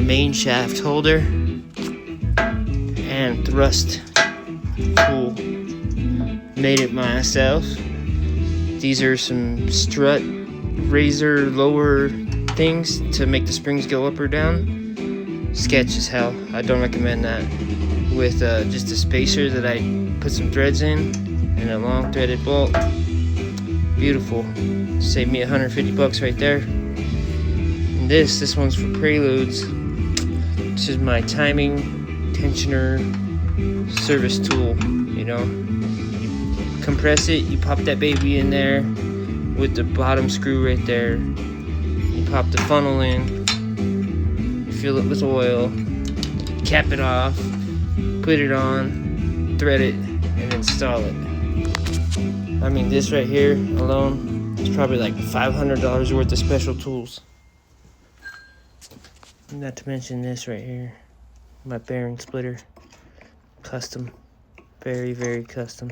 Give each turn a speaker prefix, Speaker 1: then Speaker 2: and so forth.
Speaker 1: main shaft holder and thrust tool. Made it myself. These are some strut razor lower things to make the springs go up or down. Sketch as hell. I don't recommend that. With just a spacer that I put some threads in and a long threaded bolt. Beautiful. Saved me 150 bucks right there. And this one's for preludes. This is my timing tensioner service tool. You know, you compress it, you pop that baby in there with the bottom screw right there. You pop the funnel in, you fill it with oil, cap it off, put it on, thread it, and install it. I mean, this right here alone is probably like $500 worth of special tools. Not to mention this right here, my bearing splitter, custom, very, very custom.